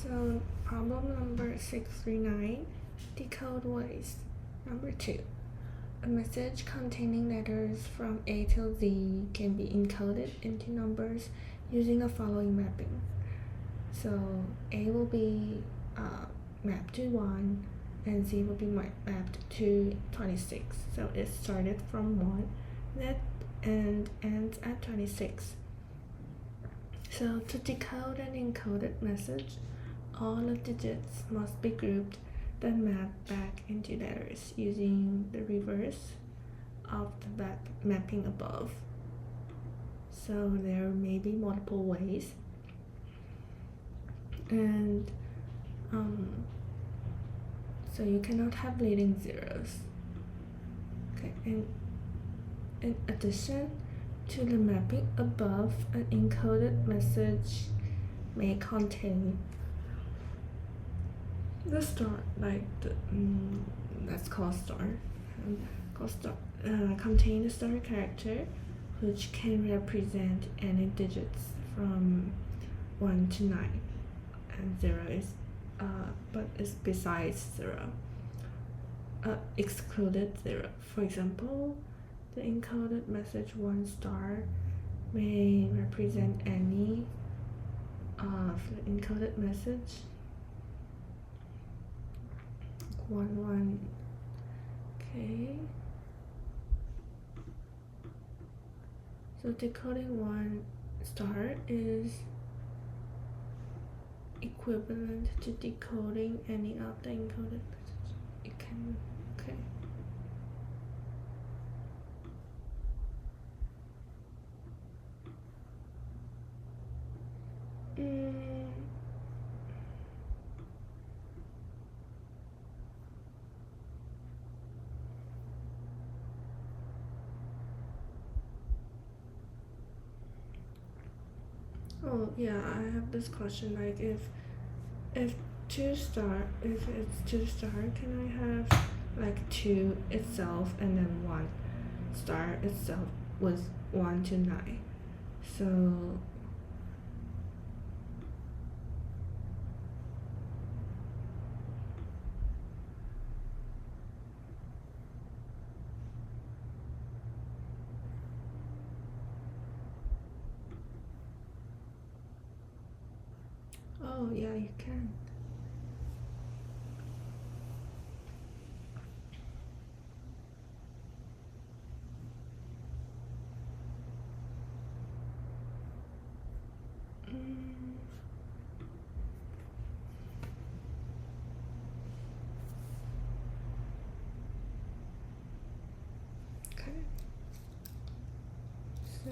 So problem number 639, Decode Ways. Number 2. A message containing letters from A till Z can be encoded into numbers using the following mapping. So A will be mapped to 1 and Z will be mapped to 26. So it started from 1 and ends at 26. So to decode an encoded message, all the digits must be grouped then mapped back into letters using the reverse of the mapping above. So there may be multiple ways, and so you cannot have leading zeros. Okay, and in addition to the mapping above, an encoded message may contain the star, like that's called star. Contain the star character, which can represent any digits from 1 to 9, and 0 is but is besides 0, excluded 0. For example, the encoded message 1 star may represent any of the encoded message 1. Okay. So decoding 1 star is equivalent to decoding any of the encoded message. You can, okay. Oh yeah, I have this question, like if it's 2 star, can I have like 2 itself and then 1 star itself with 1 to 9? So oh yeah, you can. Okay. So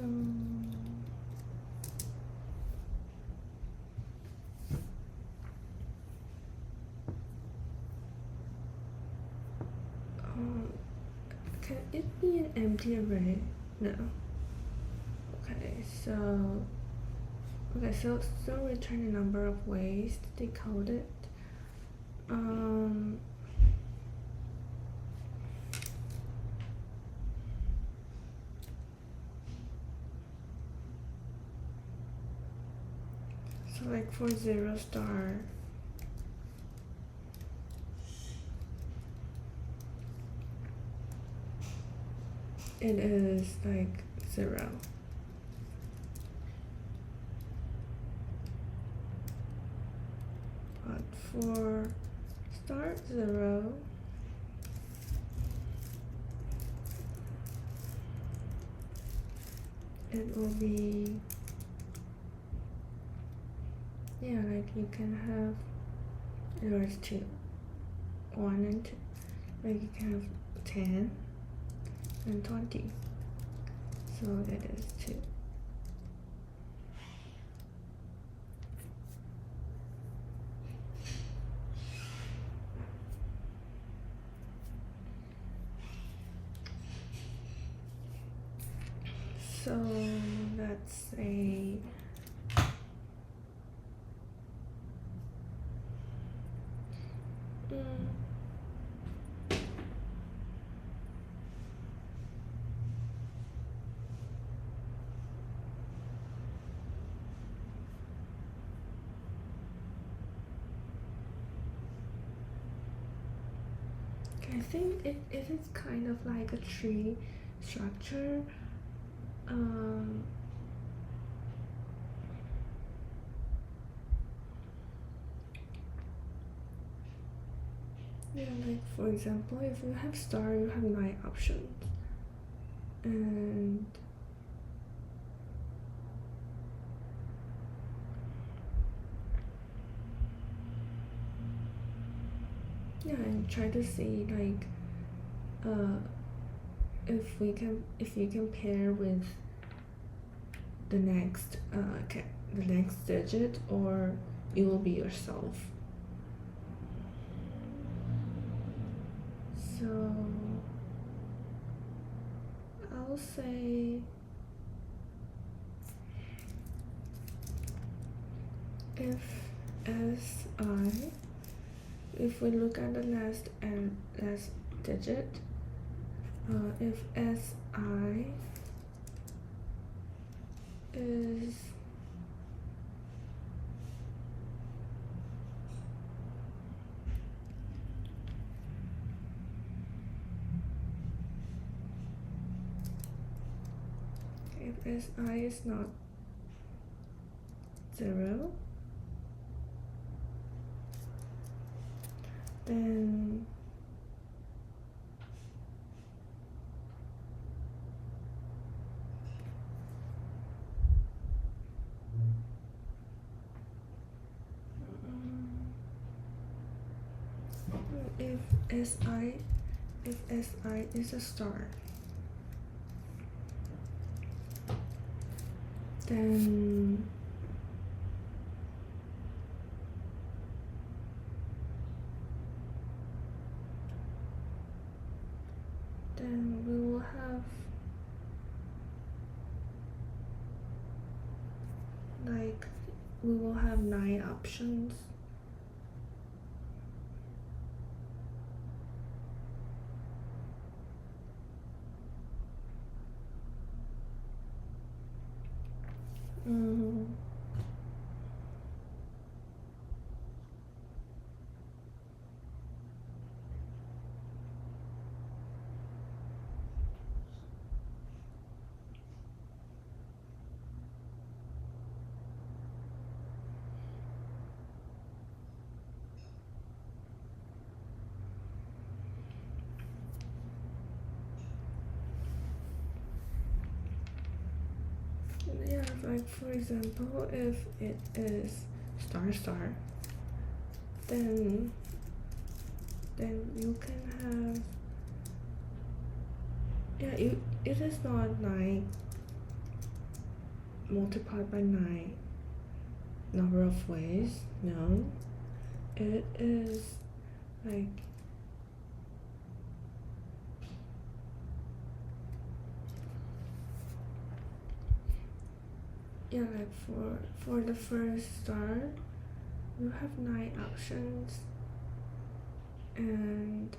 can it be an empty array? No. Okay, so return a number of ways to decode it. So like for 0 star, it is like 0. But for star 0, it will be, yeah, like you can have, there's 2, 1 and 2, like you can have 10 and 20, so that is 2. So let's say I think it is kind of like a tree structure. Yeah, like for example, if you have star, you have 9 options, and yeah, and try to see like if you compare with the next digit, or you will be yourself. So I'll say if we look at the last digit, if SI is if SI is not 0, then if SI is a star, then we will have like 9 options. Yeah, like for example, if it is star, then you can have, yeah, it is not like multiplied by 9 number of ways. No, it is like like for the first star, you have 9 options, and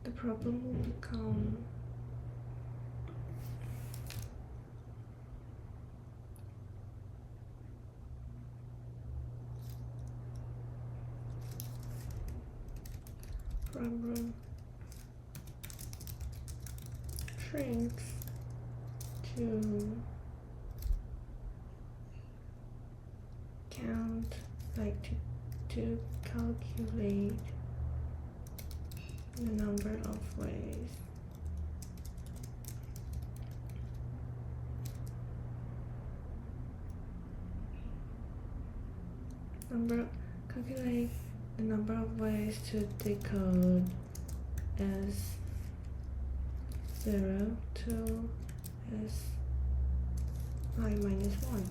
the problem will become shrinks to count, like to calculate the number of ways. Calculate the number of ways to decode as 0 to as I minus 1.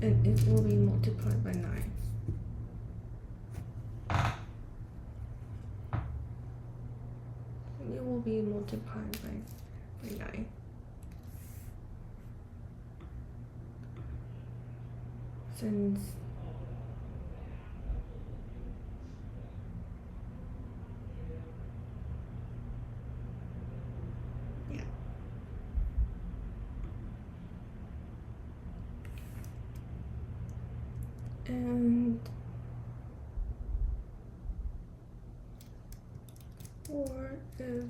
And it will be multiplied by 9. It will be multiplied by 9. since yeah. And or if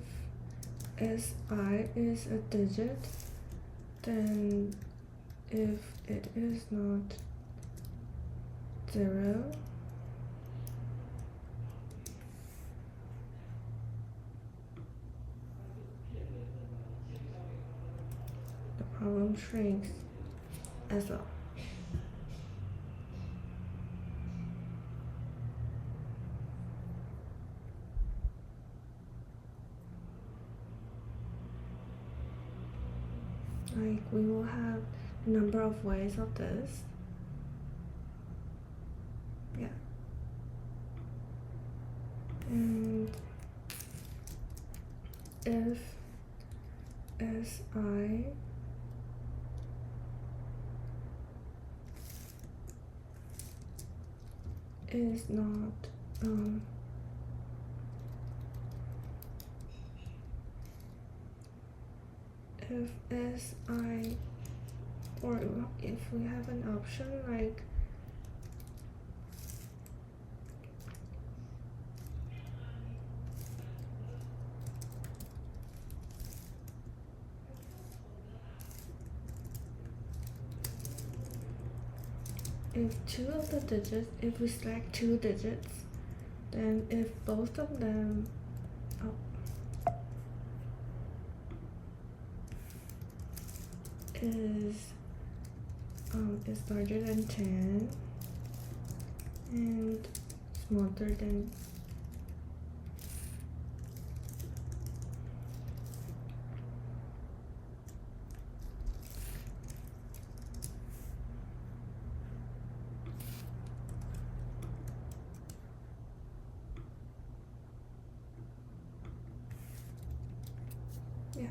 SI is a digit, then if it is not 0, the problem shrinks as well. Like we will have a number of ways of this. Yeah. And if SI is not if SI, or if we have an option like if two of the digits, if we select two digits, then if both of them is larger than 10 and smaller than yeah.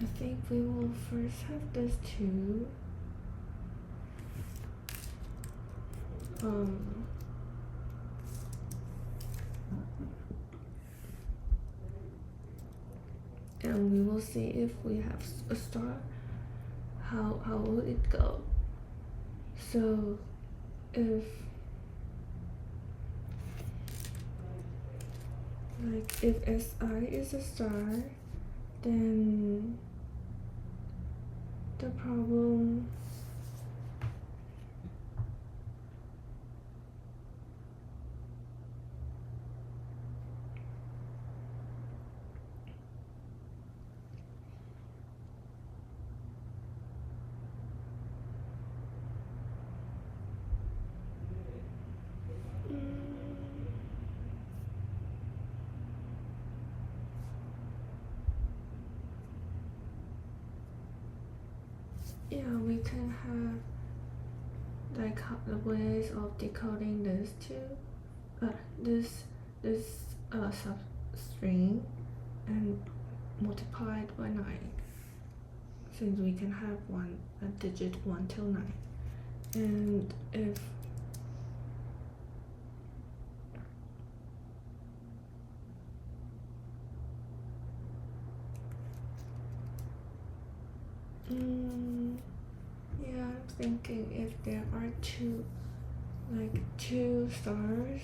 I think we will first have this two. And we will see if we have a star, how will it go. So if SI is a star, then the problem yeah, we can have like the ways of decoding this substring and multiply it by 9, since we can have a digit 1 till 9. And if yeah, I'm thinking if there are two stars,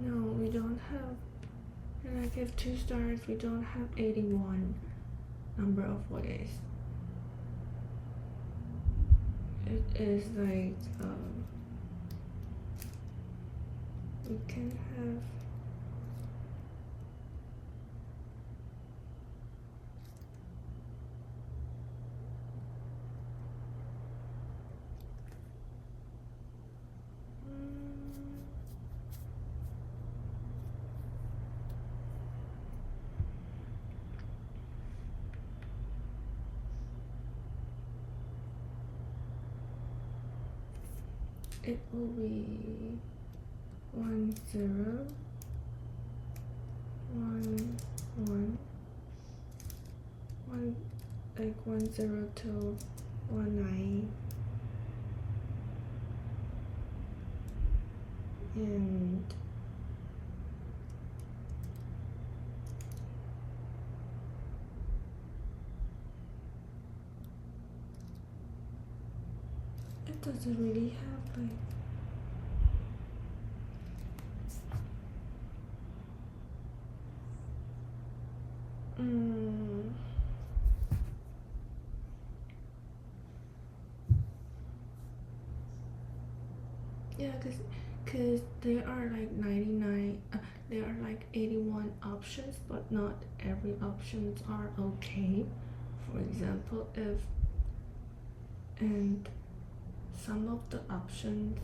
no, we don't have, like if 2 stars, we don't have 81 number of ways. it is like we can have it will be 1 0 1 1 1 like 1 0 to 1 9 and it doesn't really have like yeah, cause there are like 99 there are like 81 options, but not every options are okay. For example, if and some of the options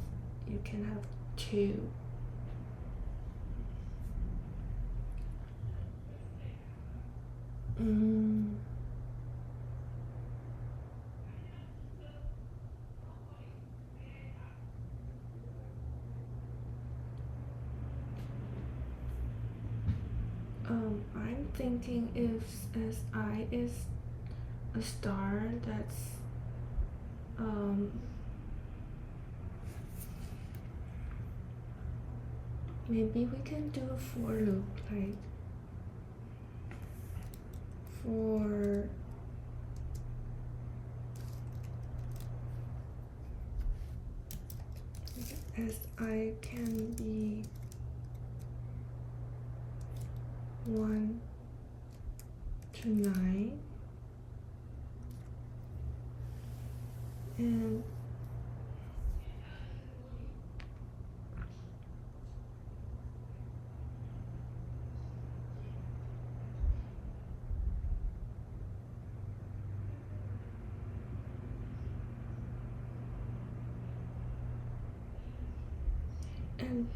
you can have 2. I'm thinking if SI is a star, that's maybe we can do a for loop, like for SI can be 1 to 9 and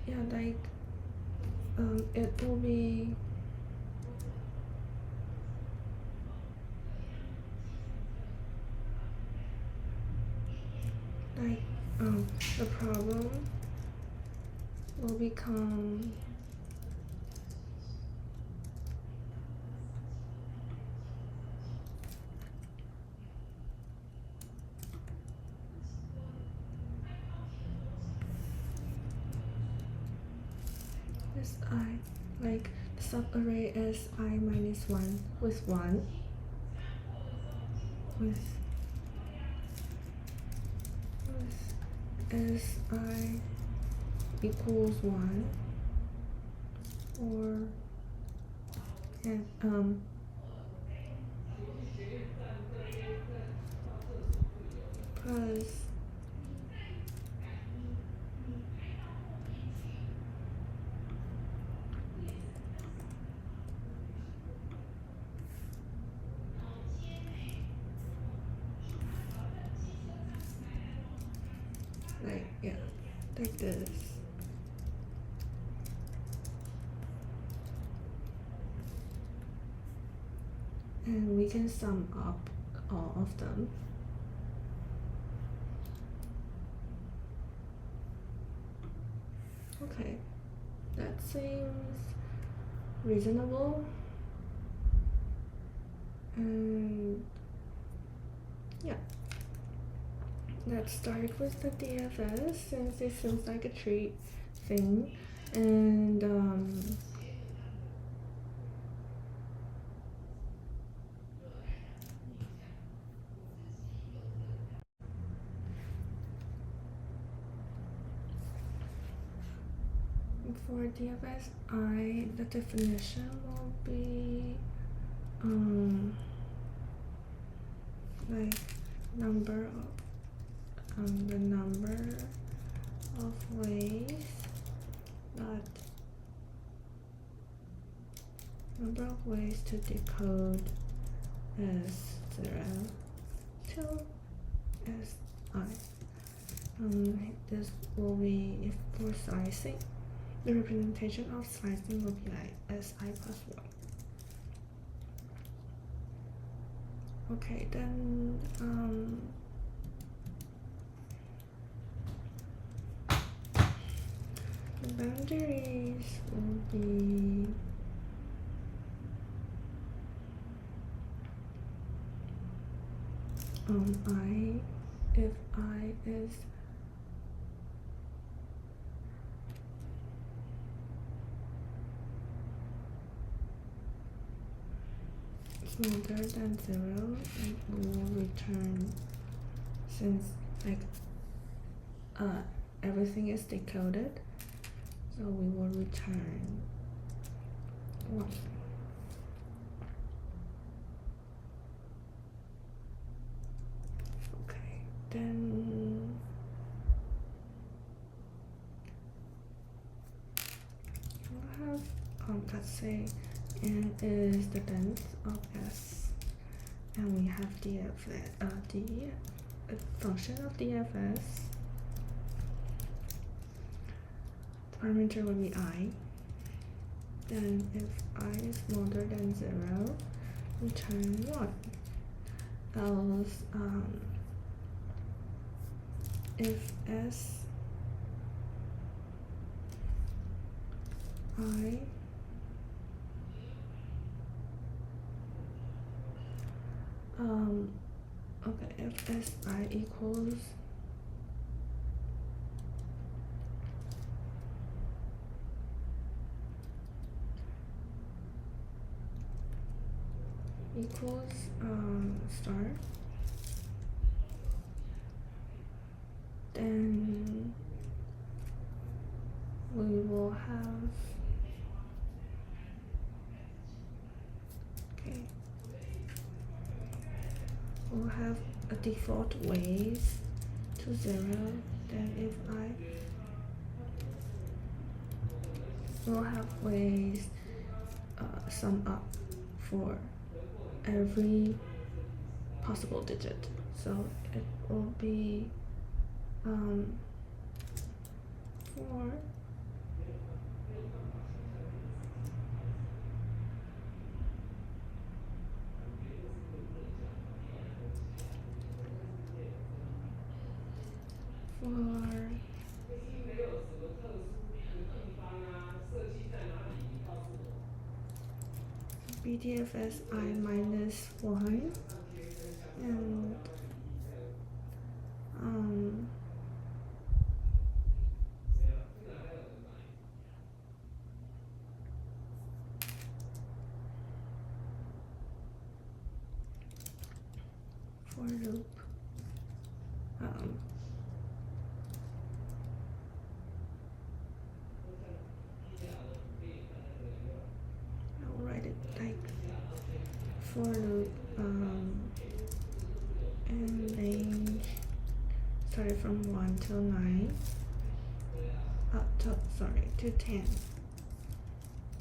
yeah, like it will be like the problem will become SI, like the subarray is I minus 1 with 1 with SI equals 1 or and plus like yeah, like this. And we can sum up all of them. Okay, that seems reasonable. And yeah, let's start with the DFS since it seems like a treat thing. And for DFSI, the definition will be like number of ways to decode S0 to Si. This will be, if for slicing, the representation of slicing will be like Si plus 1. Okay, then the boundaries will be I, if I is smaller than 0, it will return, since like everything is decoded, so we will return 1. Okay, then we'll have let's say n is the length of S, and we have the function of DFS. The parameter will be I. Then if I is smaller than 0, return 1. Else, if S I okay, if Si equals star, then we will have we'll have a default ways to 0. Then if I will have ways sum up for every possible digit, so it will be 4 BDFS I minus 1, and for loop I'll write it like for loop and range started from 1 till 9 to 10.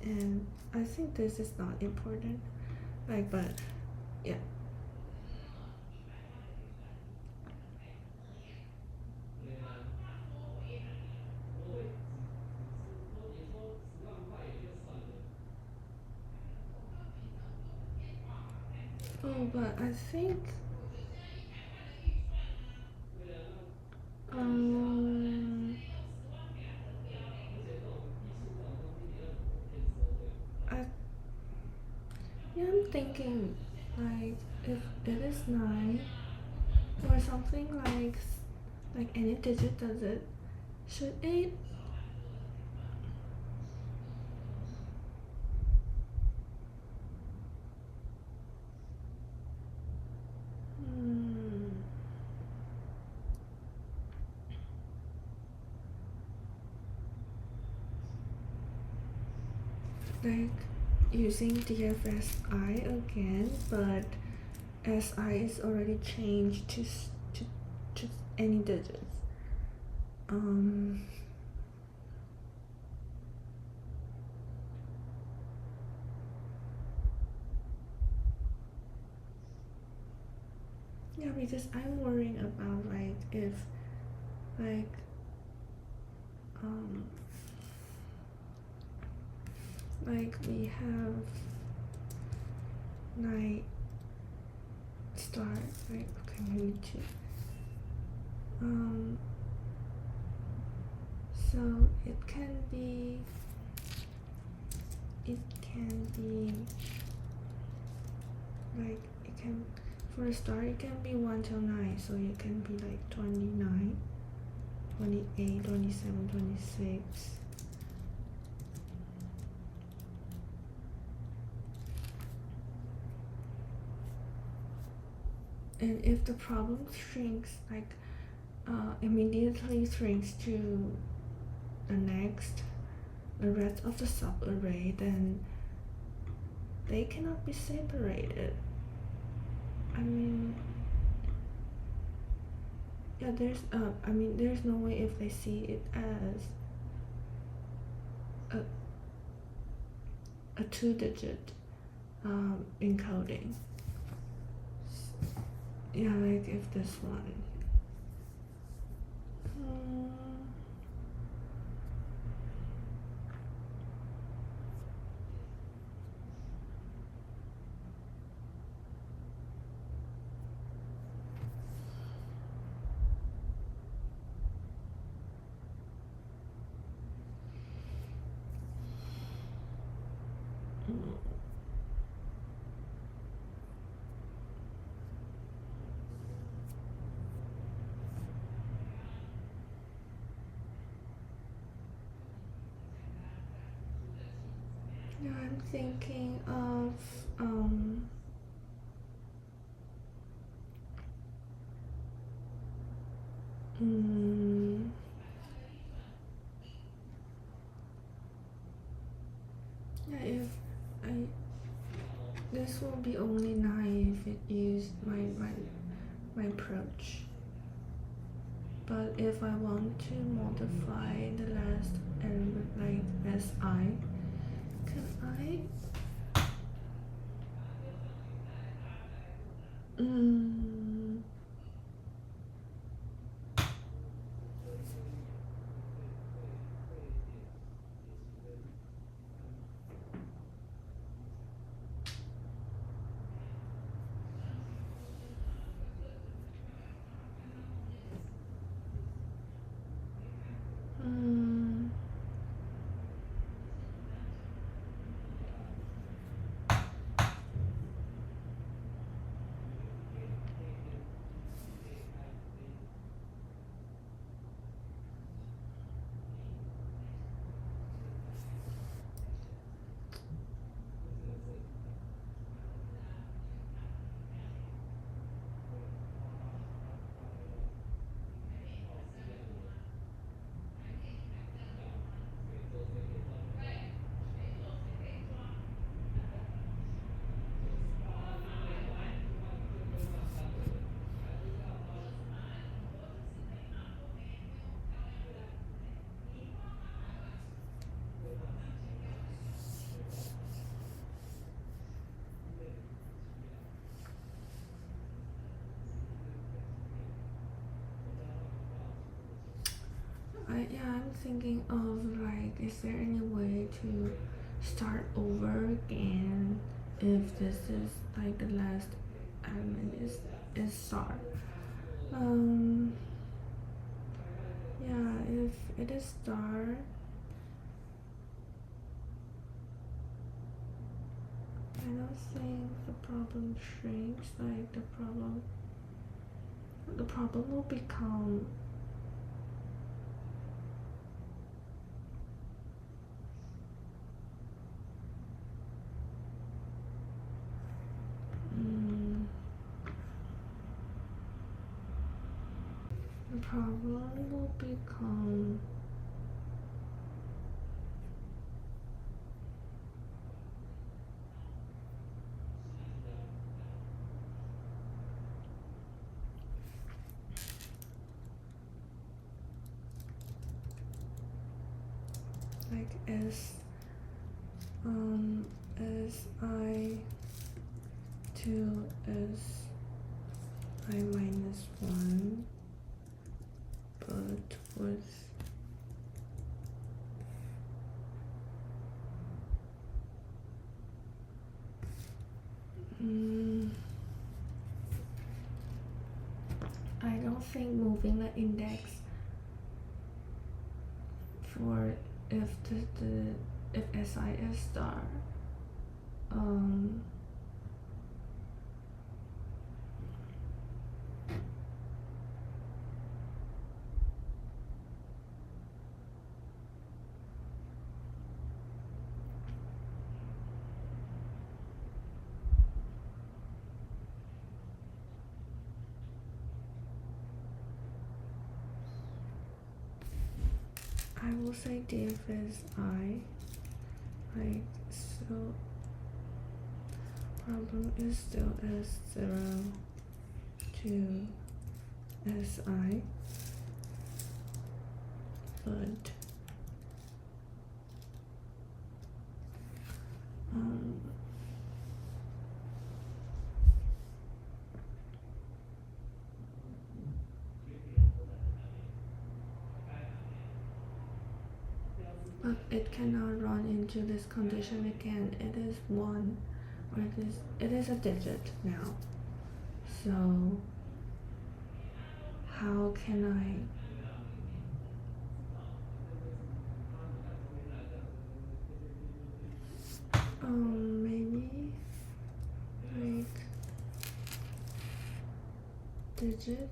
And I think this is not important, like, but yeah. Oh, but I think I'm thinking like if it is 9 or something, like any digit does it, should it like using DFSI again, but SI is already changed to any digits. Yeah, because I'm worrying about like if like like we have night start, like okay, maybe two. So it can be like it can for the start it can be 1 till 9, so it can be like 29, 28, 27, 26. And if the problem shrinks, like immediately shrinks to the rest of the subarray, then they cannot be separated. I mean, yeah, there's no way if they see it as a 2-digit encoding. Yeah, like if this one. Yeah, I'm thinking of yeah, if this will be only 9 if it used my approach. But if I want to modify the last element like SI, can I? I'm thinking of like, is there any way to start over again if this is like the last element is star? Yeah, if it is star, I don't think the problem shrinks. Like the problem will become the problem will become like I to S I minus 1, but with I don't think moving the index for if SI is star I will say diff is I, like, so problem is still S0 to SI, but but it cannot run into this condition again. It is 1, or it is a digit now. So how can I maybe like digit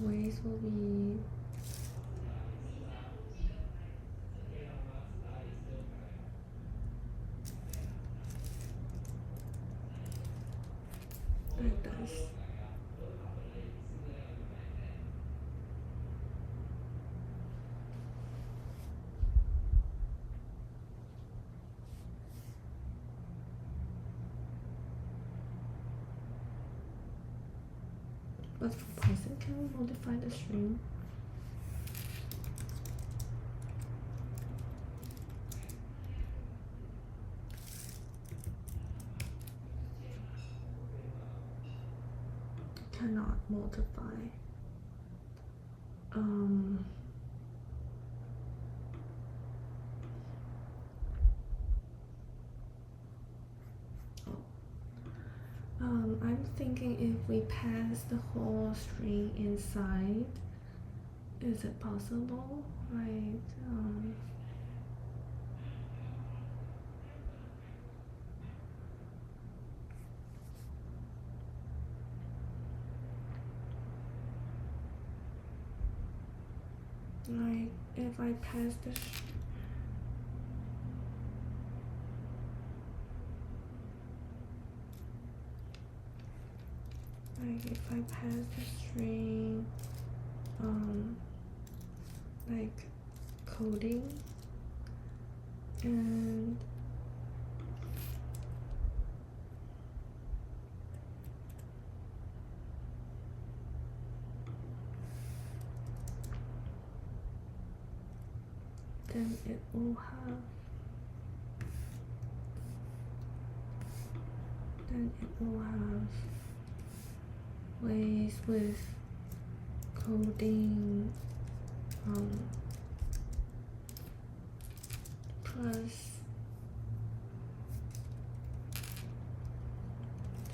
ways will be like this. But for Python, can we modify the string? Cannot multiply. I'm thinking if we pass the whole string inside, is it possible? Right? Like if I pass this. Like if I pass the string like coding and then it will have ways with coding plus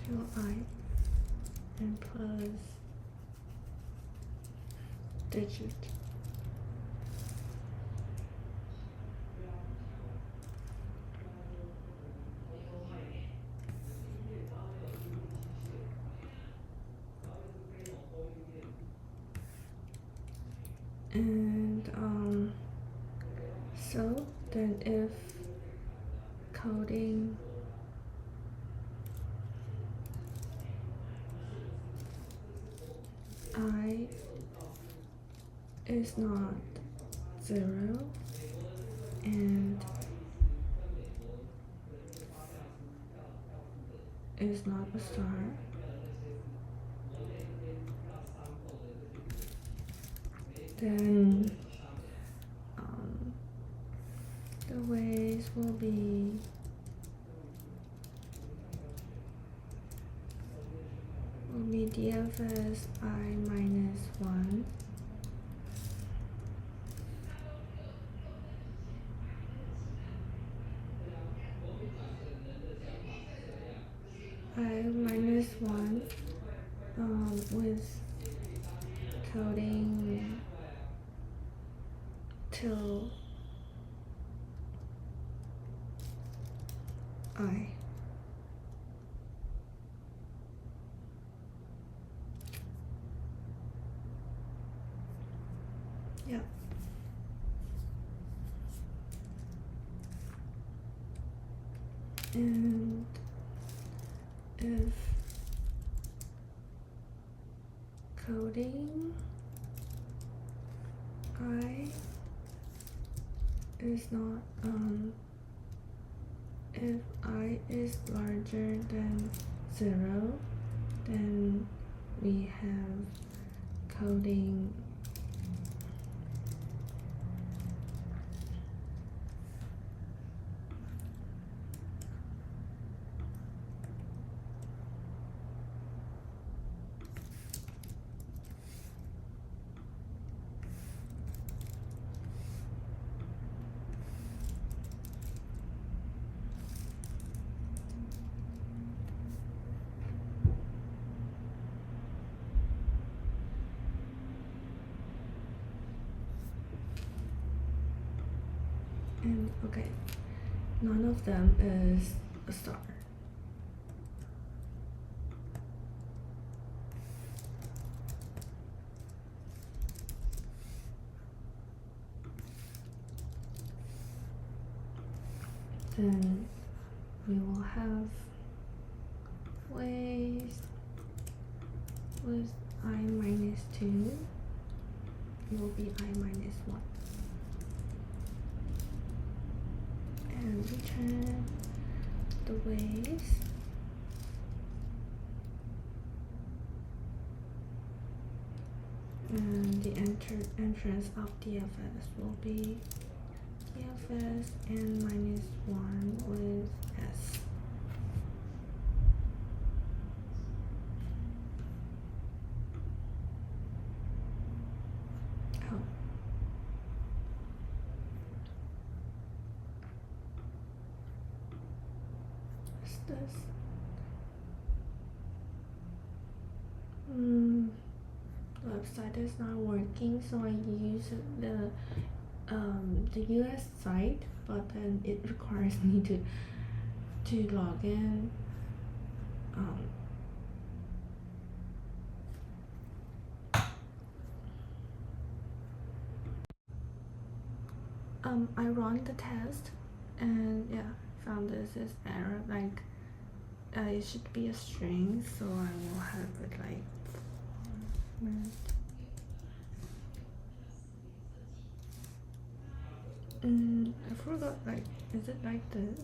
2i and plus digit. And so then if coding I is not 0 and is not a star, then the ways will be DFS I minus 1 I minus 1 with coding till I. Yeah. And if coding I is not if I is larger than 0, then we have coding and okay, none of them is a star. Then we will have ways with I minus 2, it will be I minus 1. And return the ways and the entrance of DFS will be DFS n minus 1 with S. Oh. What's this? Website is not working, so I use the US site, but then it requires me to log in. I run the test and yeah, found this is error, like it should be a string, so I will have it like I forgot, like, is it like this?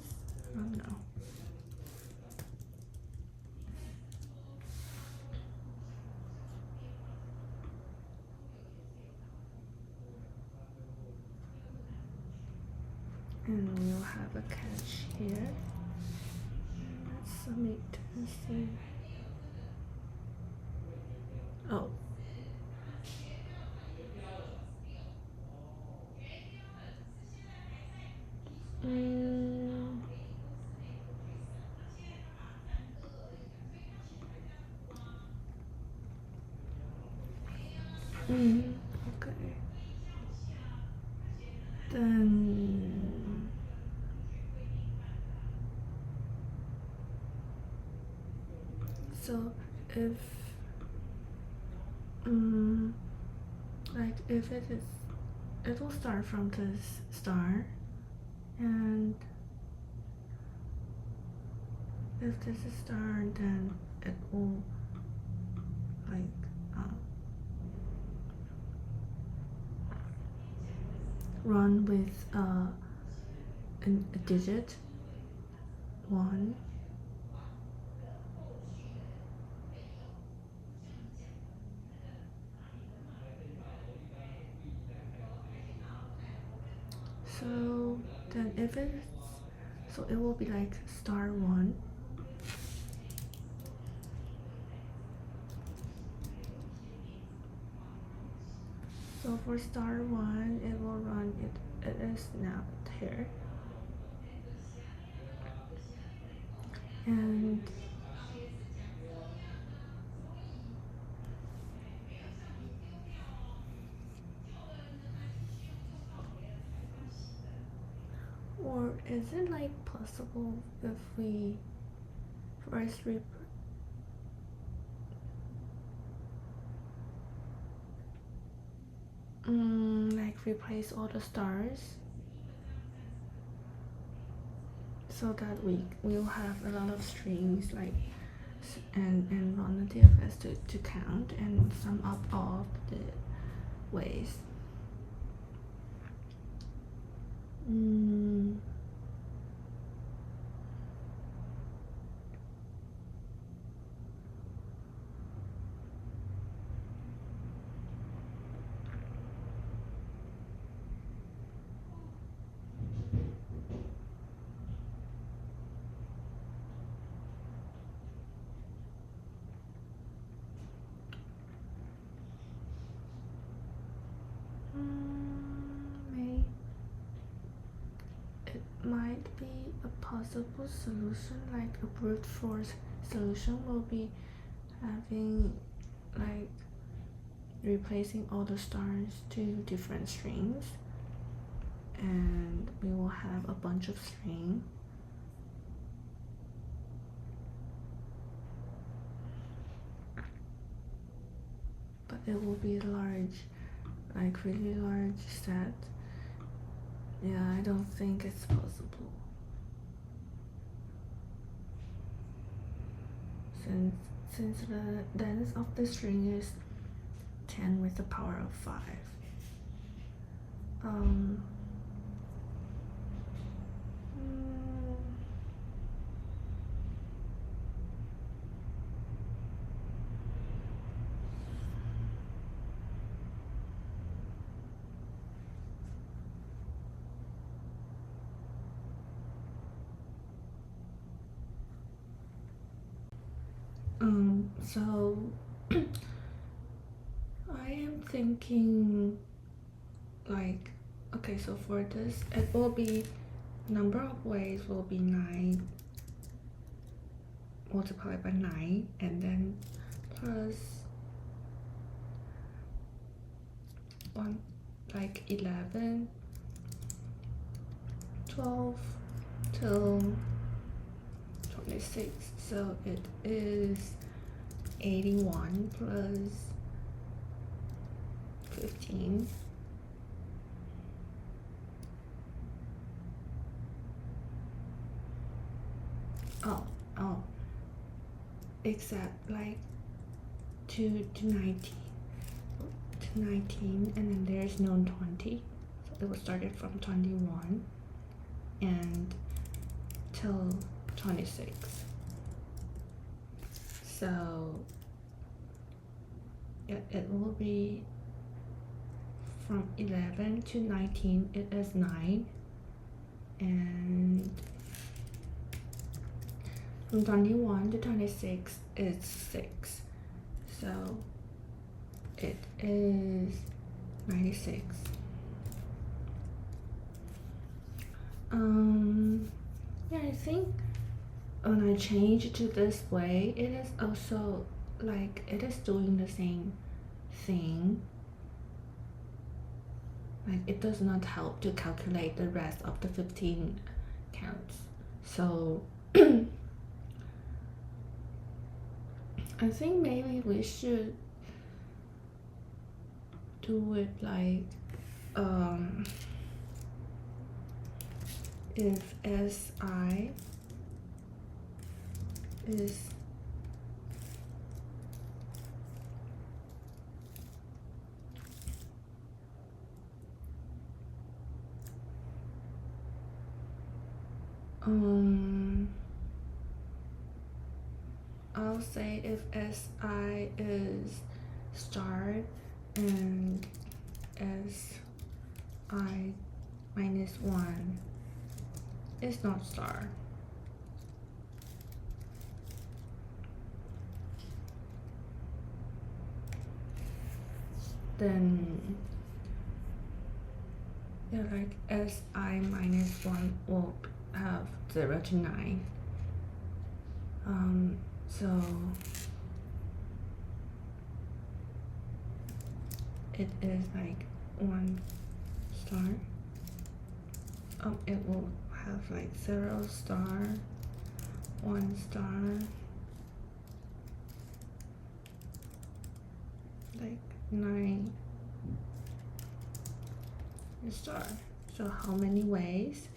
I don't know. And we'll have a catch here. Let's submit and see. Oh. Okay. Then so if like if it is, it will start from this star, and if this is star, then it will like run with a digit 1, So then if it's, so it will be like star 1. So for star 1, it will run, it is now here. And or is it like possible if we first like replace all the stars so that we will have a lot of strings, like, and run the DFS to count and sum up all of the ways. Might be a possible solution, like a brute force solution will be having, like, replacing all the stars to different strings, and we will have a bunch of string. But it will be large, like really large set. Yeah, I don't think it's possible. Since the length of the string is 10 with the power of 5. So I am thinking, like, okay, so for this, it will be, number of ways will be 9 multiplied by 9, and then plus 1, like 11, 12 till 26. So it is 81 plus 15. Oh, except like to 19, and then there's no 20. So it was started from 21 and till 26. So it will be from 11 to 19, it is 9, and from 21 to 26 it's 6. So it is 96. Yeah, I think when I change to this way, it is also like it is doing the same thing. Like, it does not help to calculate the rest of the 15 counts. So I think maybe we should do it like if SI is I'll say if SI is star and SI minus 1 is not star. Then yeah, like Si minus 1 will have 0 to 9. So it is like 1 star. It will have like 0 star, 1 star, like 9 star. So how many ways?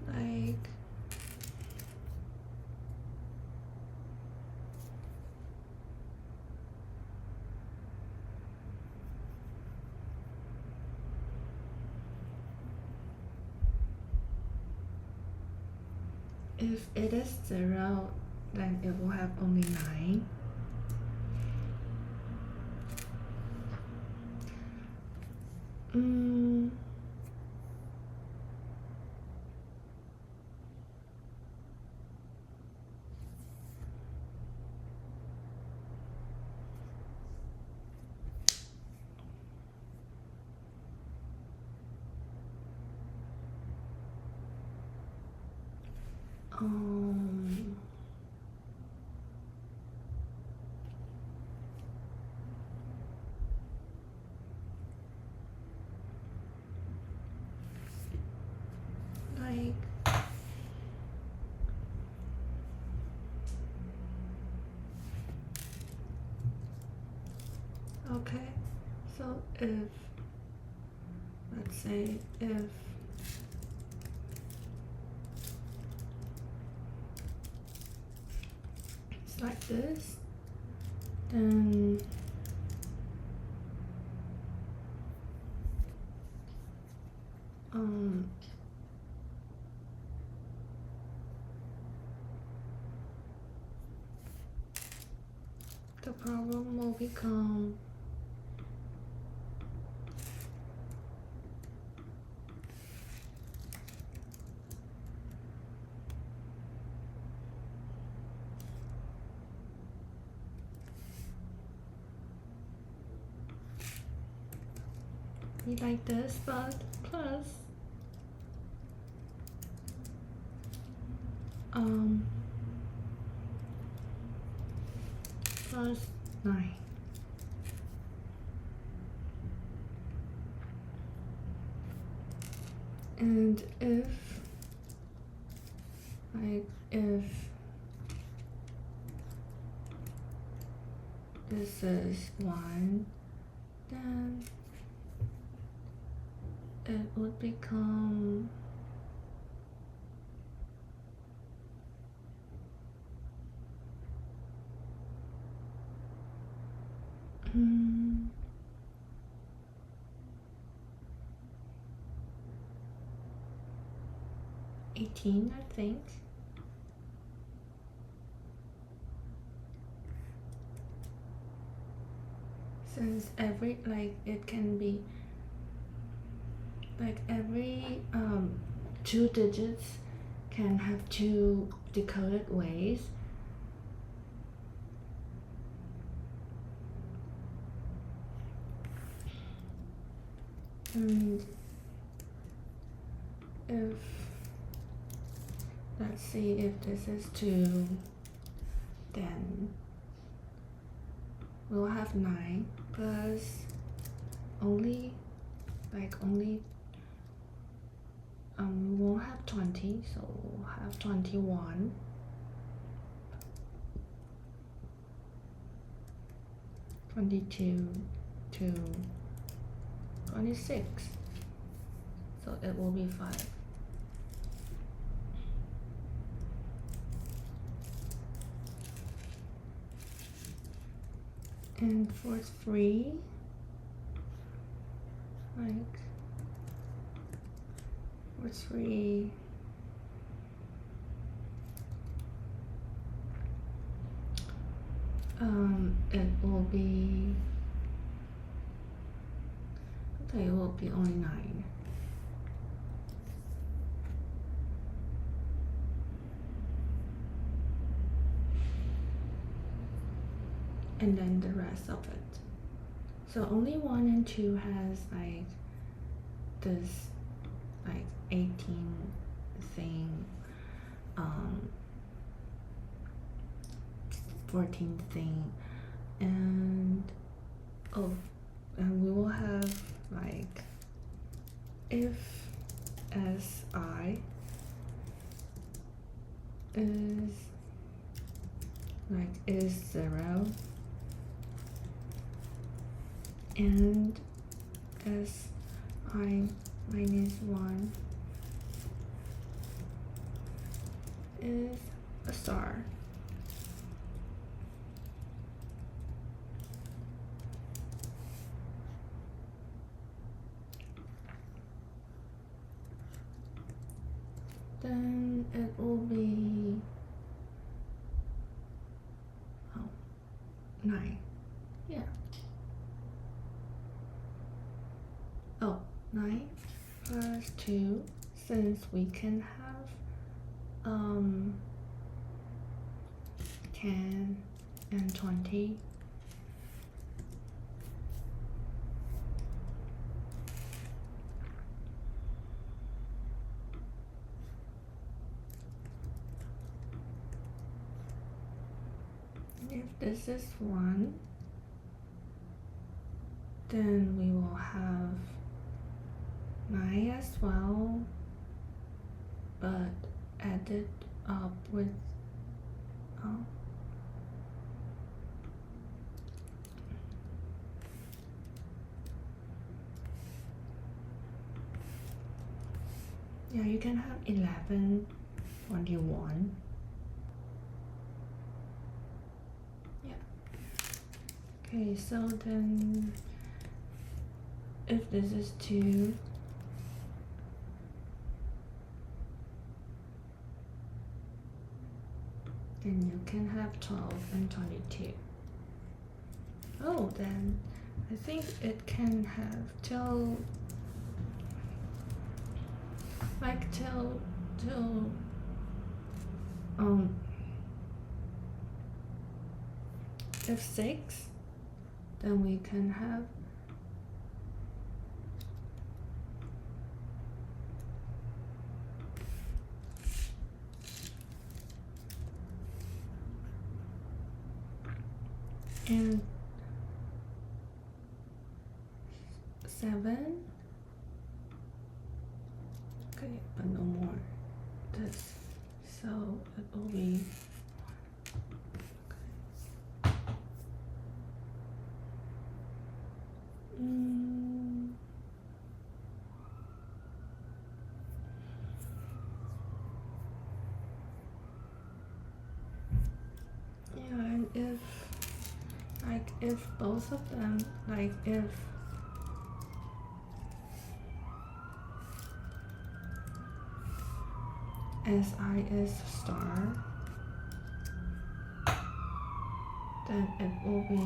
Like if it is 0, then it will have only 9. Like okay, so if let's say if it's like this, then the problem will become be like this, but plus plus 9. And if this is 1, then it would become 18, I think. Since every it can be like every 2 digits can have 2 decoded ways. And if let's see, if this is 2, then we'll have 9 plus only we won't have 20, so we'll have 21, 22 to 26, so it will be 5. And for 3, like for 3, it will be, okay, it will be only 9. And then the rest of it. So only 1 and 2 has like this like 18 thing, 14 thing, and and we will have like if si is 0 and si minus 1 is a star. Then it will be 9. Yeah. 9 plus 2, since we can have 10 and 20. If this is 1, then we will have 9 as well, but added up with yeah, you can have 11, 21. Yeah. Okay, so then if this is 2, then you can have 12 and 22. Oh, then I think it can have till if 6, then we can have and 7. Okay, but no more this, so it will be yeah, and if both of them, like if si is star, then it will be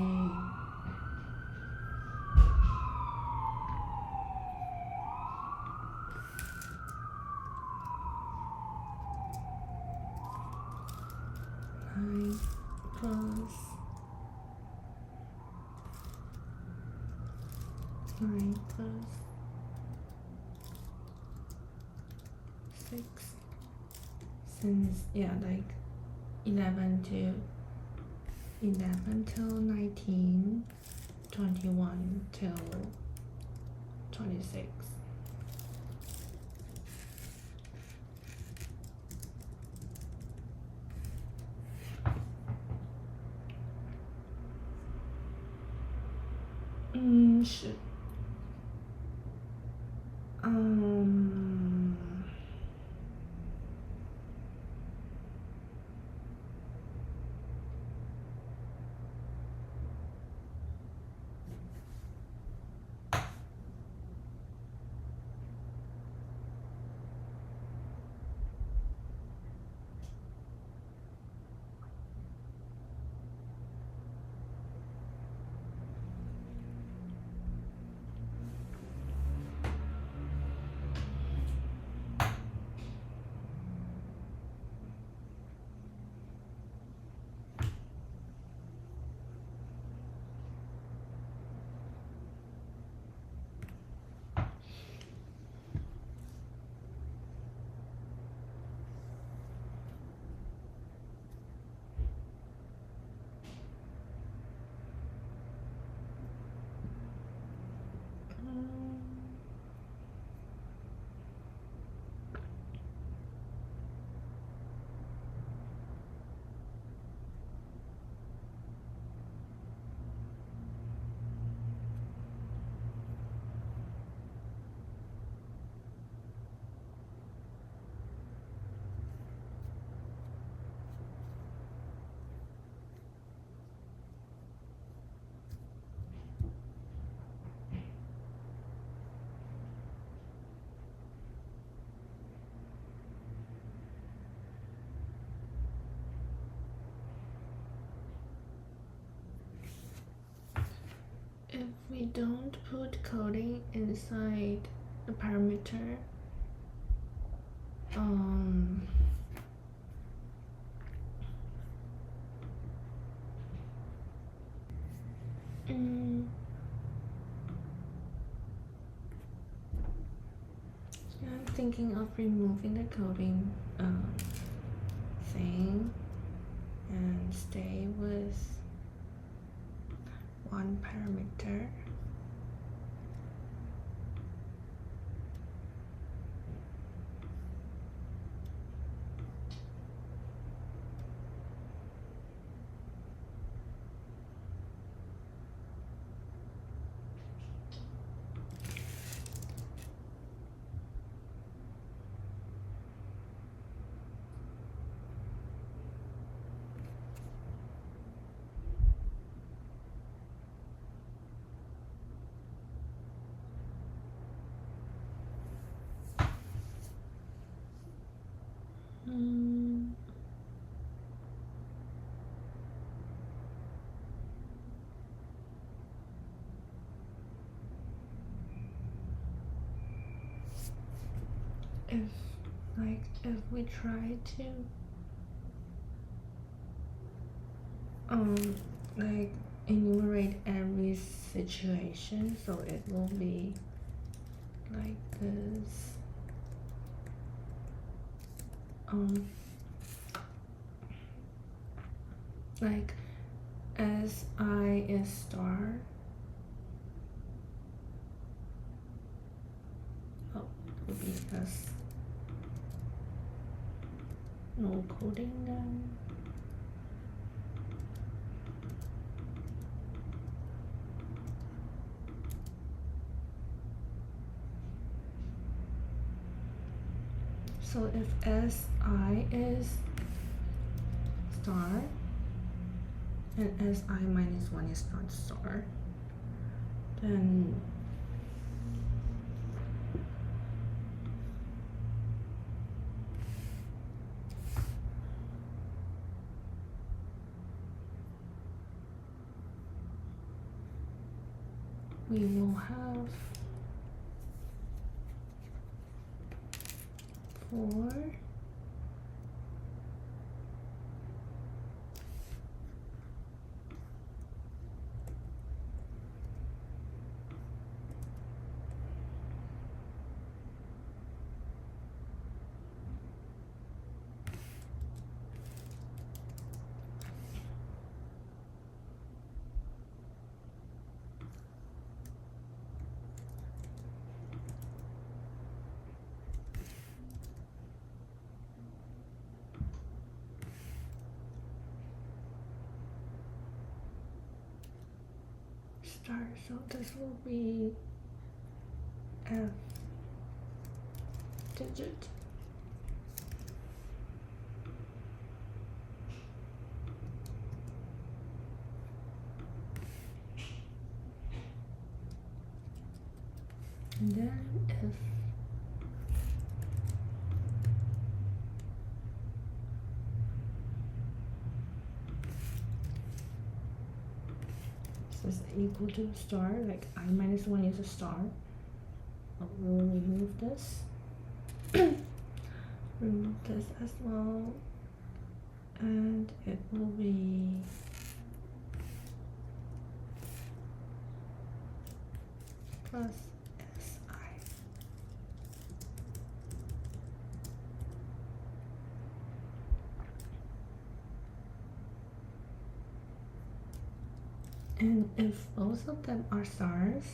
9 plus 9 plus 6, since yeah, like 11 till 19, 21 till 26. Should if we don't put coding inside the parameter, I'm thinking of removing the coding thing and stay with one parameter. If we try to like enumerate every situation, so it will be like this. Like as I is star. Oh, it would be as no coding then. So if SI is star and SI minus 1 is not star, then we will have 4 star, so this will be F digit. And then if this is equal to star, like I minus 1 is a star, we'll remove this. Remove this as well, and it will be plus SI. And if both of them are stars,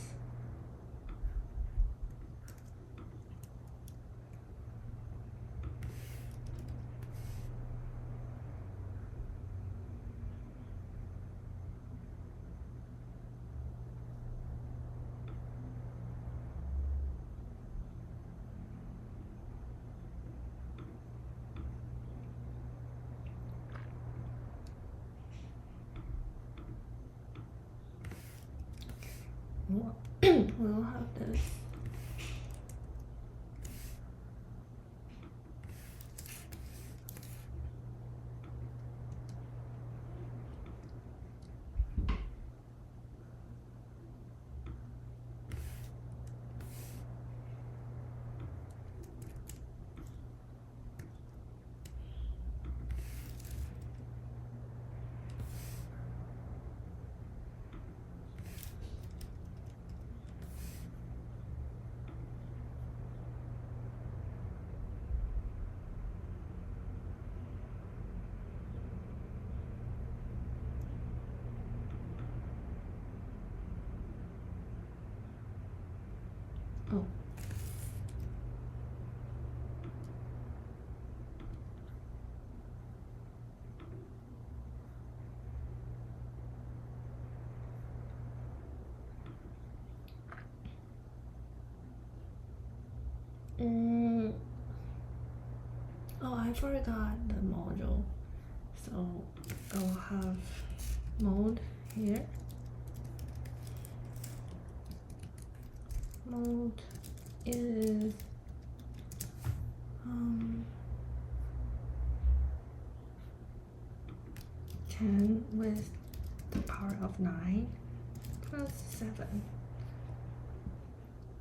we'll have this. Oh. Oh, I forgot the module. So I'll have mode here. Mode is 10 with the power of 9 plus 7.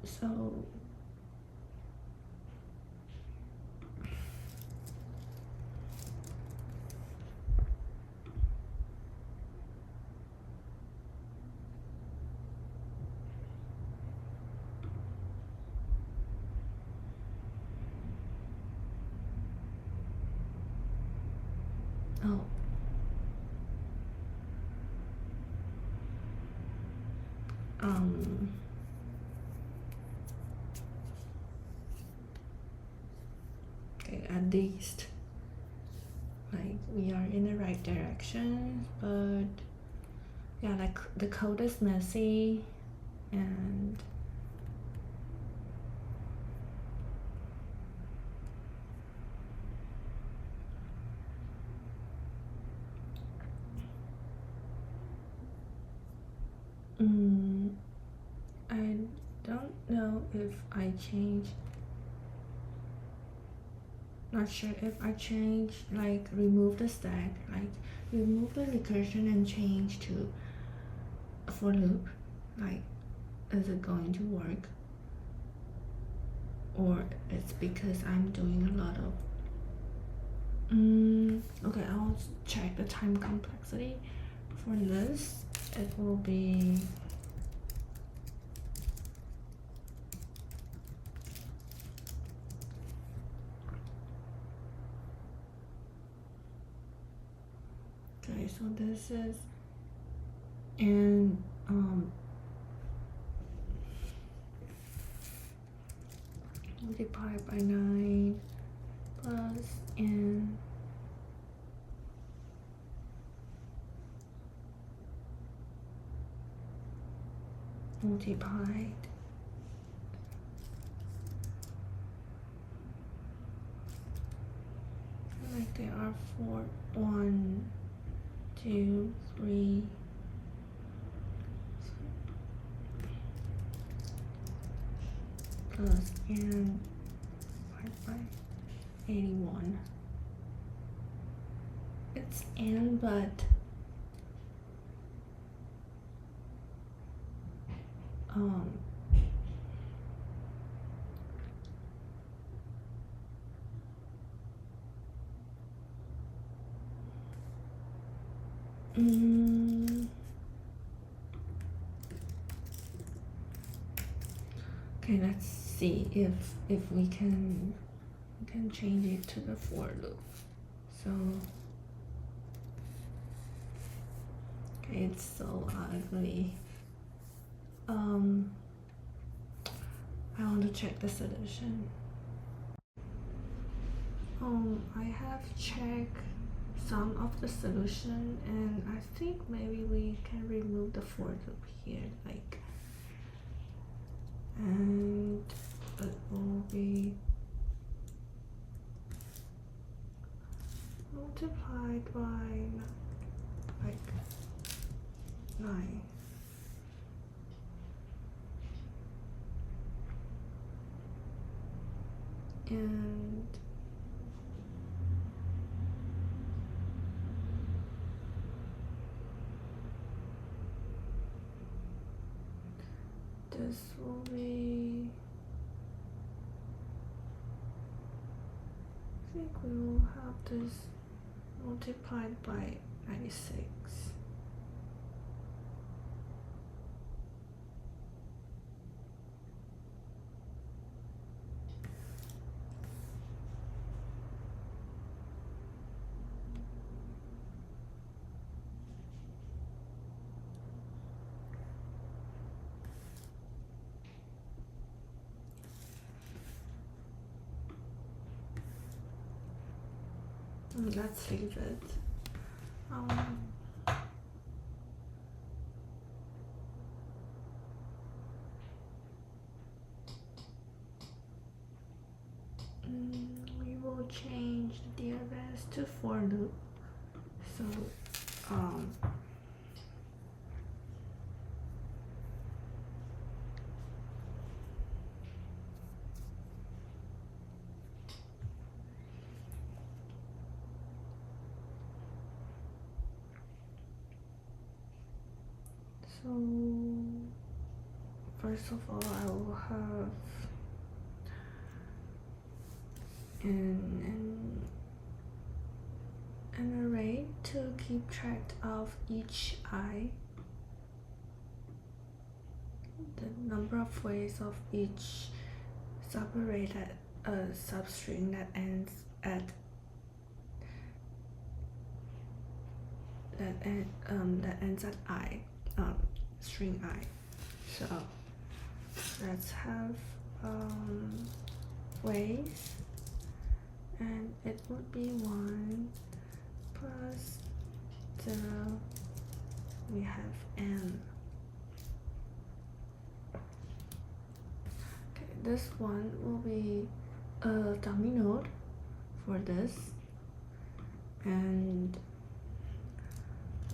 So oh. Okay, at least like we are in the right direction, but yeah, like the code is messy and I don't know if I change. Not sure if I change, like remove the stack, like remove the recursion and change to a for loop. Like, is it going to work? Or it's because I'm doing a lot of okay, I'll check the time complexity. For this, it will be okay, so this is and multiply by 9 plus n multiplied like there are 4 1 2 3 plus n divided by 81. It's n, but okay, let's see if we can change it to the for loop. So okay, it's so ugly. I want to check the solution. I have checked some of the solution, and I think maybe we can remove the for loop here, like, and it will be multiplied by like 9. And this will be, I think we will have this multiplied by 96. Let's leave it. We will change the DFS to for loop. So first of all, I will have an array to keep track of each I, the number of ways of each subarray substring that ends at I, string I. So let's have ways, and it would be 1 plus 0. We have n. Okay, this one will be a dummy node for this, and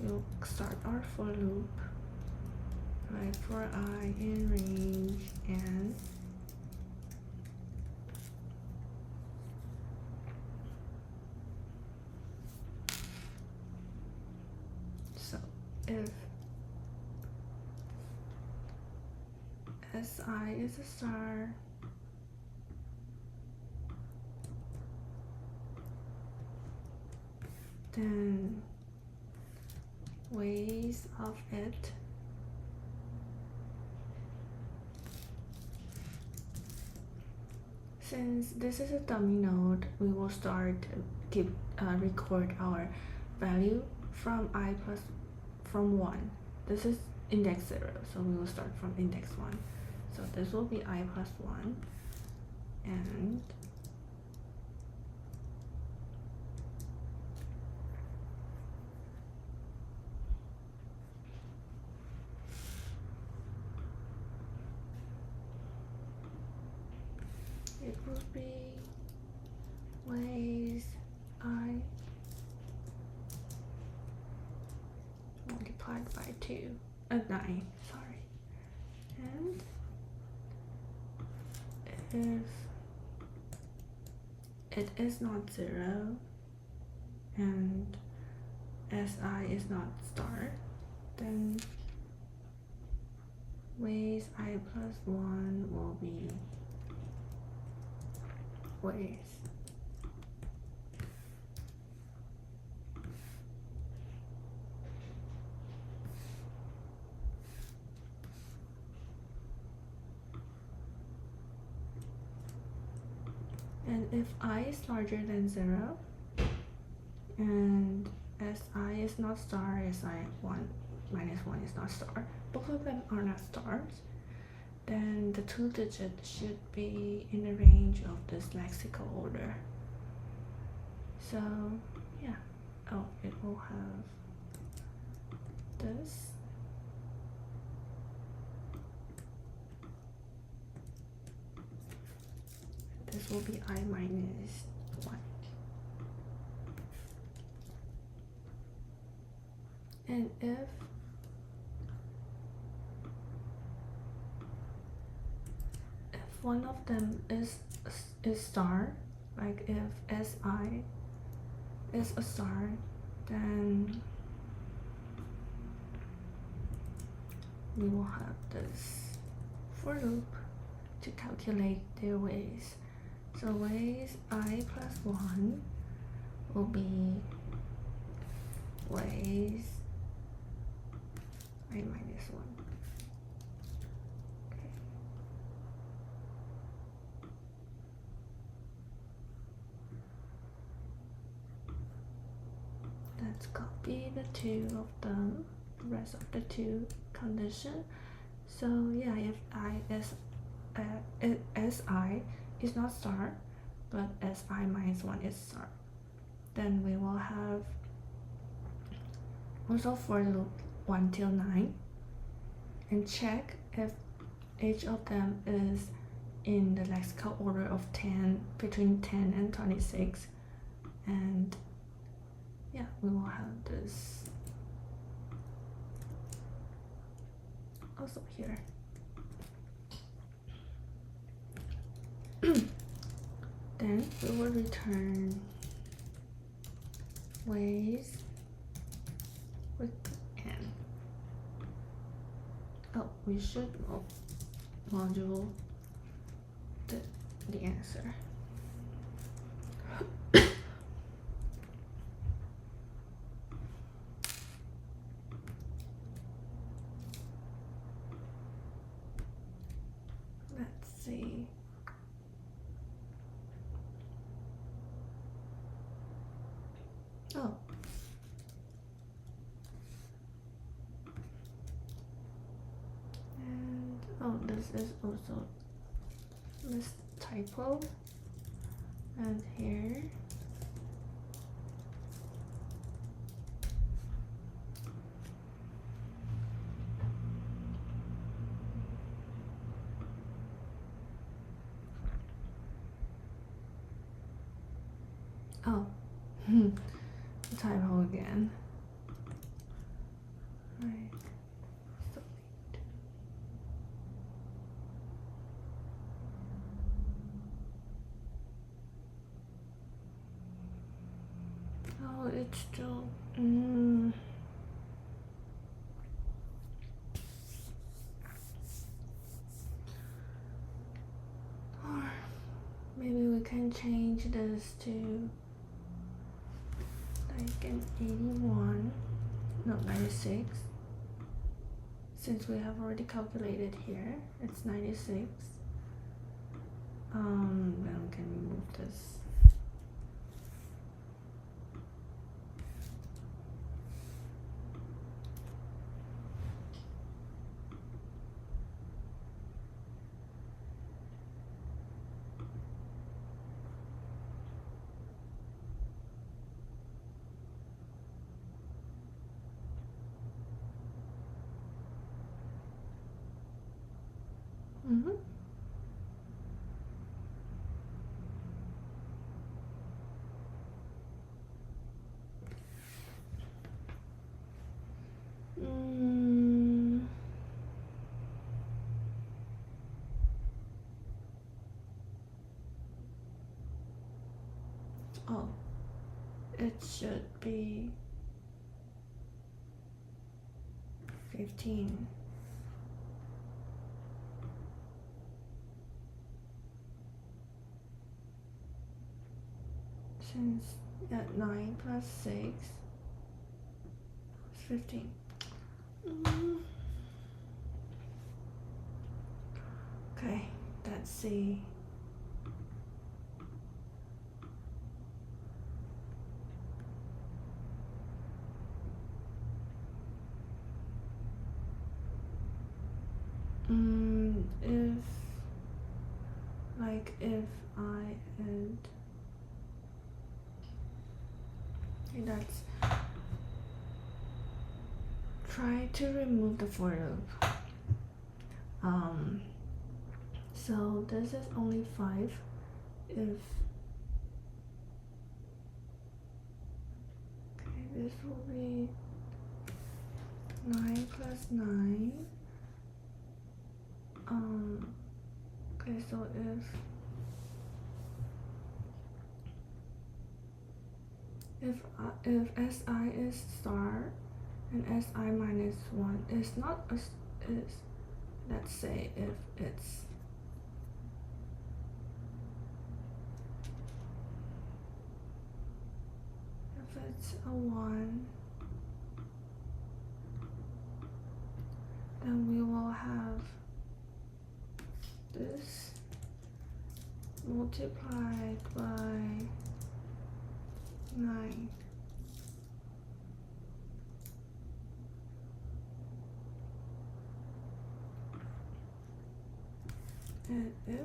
we'll start our for loop right for I in range n. So if Si is a star, then ways of it since this is a dummy node, we will start to record our value from I plus from 1. This is index 0, so we will start from index 1. So this will be I plus 1, and it will be ways I multiplied by 9, sorry. And if it is not 0 and Si is not star, then ways I plus 1 will be ways. And if I is larger than 0 and Si is not star, Si1 minus 1 is not star, both of them are not stars, then the 2 digit should be in the range of this lexical order. So yeah, it will have this. This will be I minus 1. And if one of them is star, like if Si is a star, then we will have this for loop to calculate their ways. So ways I plus 1 will be ways I minus 1. Okay. Let's copy the 2 of them, the rest of the 2 condition. So yeah, if Si is not star, but Si minus 1 is star, Then we will have also for loop 1 till 9, and check if each of them is in the lexical order of 10, between 10 and 26, and yeah, we will have this also here. Then we will return ways with n. Oh, we should module the answer. Let's see. Oh. And oh, this is also this typo. And here. Oh. Typo again. Right. Oh, it's still. Or maybe we can change this to like an 81, no, 96. Since we have already calculated here, it's 96. Then we can remove this. Oh, it should be 15. Since 9 plus 6 is 15. Okay, let's see. If I add, okay, let's try to remove the for loop. So this is only 5 if, okay, this will be 9 plus 9. Okay, so if si is star and si minus 1 is not a, is, let's say if it's a 1, then we will have this multiplied by 9. And if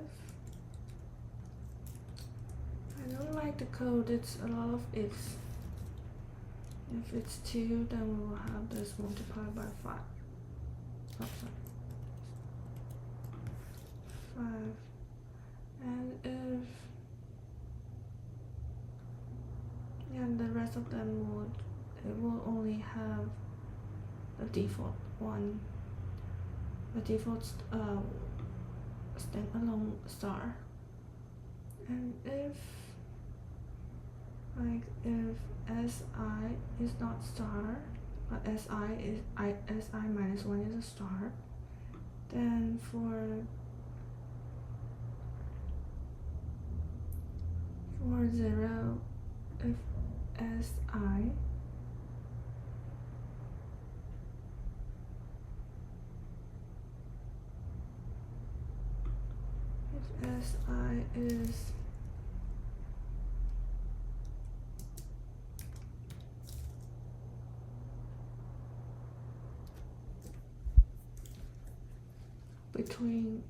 I don't like the code, it's a lot of ifs. If it's 2, then we will have this multiplied by 5. Oh, sorry. 5. And if, and the rest of them it will only have the default one, the default standalone star. And if SI is not star, but SI minus 1 is a star, then for 0, if SI is between,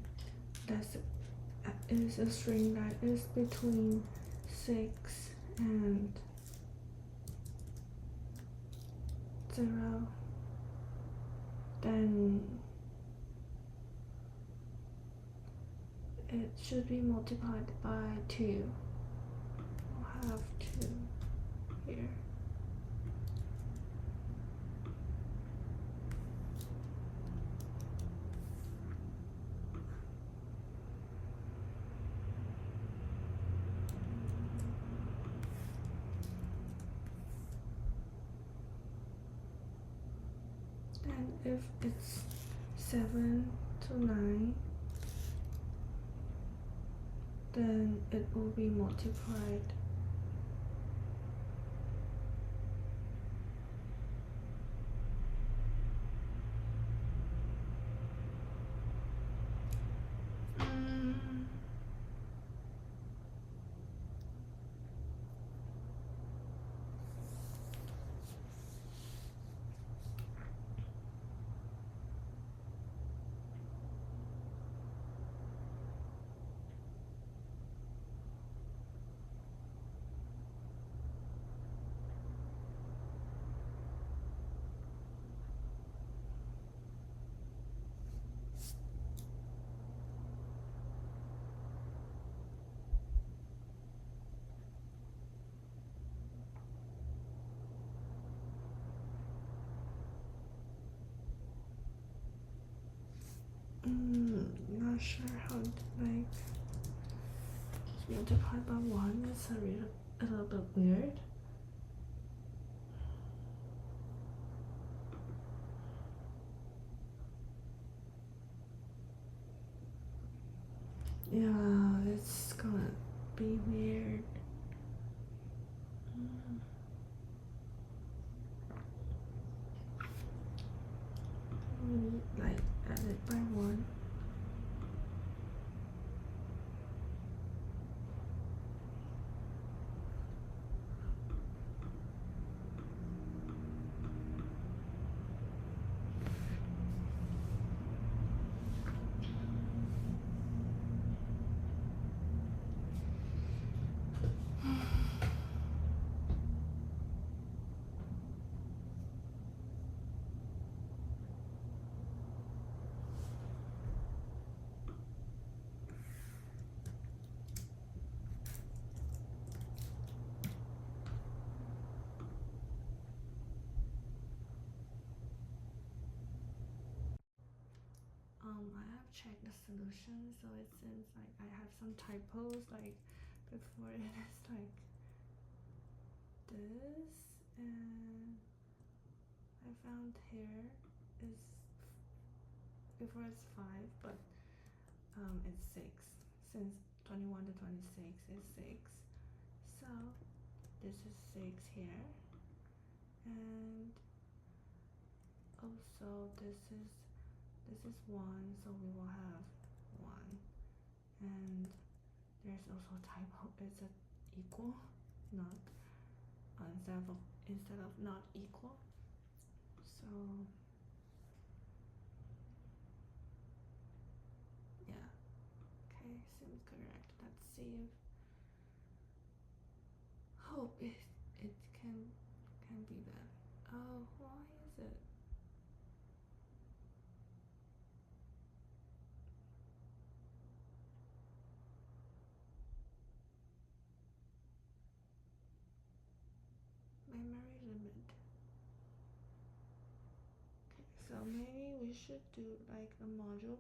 that is a string that is between 6 and 0, then it should be multiplied by 2. We'll have 2 here. And if it's 7 to 9, then it will be multiplied not sure how multiplied by 1 is a little bit weird. Yeah, it's gonna be weird. Like add it by 1. I have checked the solution, so it seems like I have some typos, like before it is like this, and I found here is before it's 5, but it's 6, since 21 to 26 is 6, so this is 6 here, and also this is 1, so we will have 1, and there's also a typo. It's a equal, not instead of not equal. So yeah, okay, seems correct. Let's see if hope it can be that. Oh, why is it? Memory limit. Okay, so maybe we should do like a module.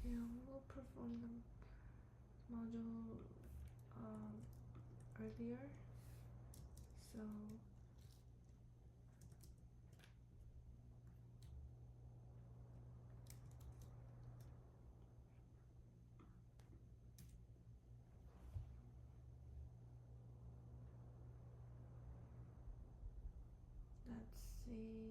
Yeah, we'll perform the module earlier. So let's see.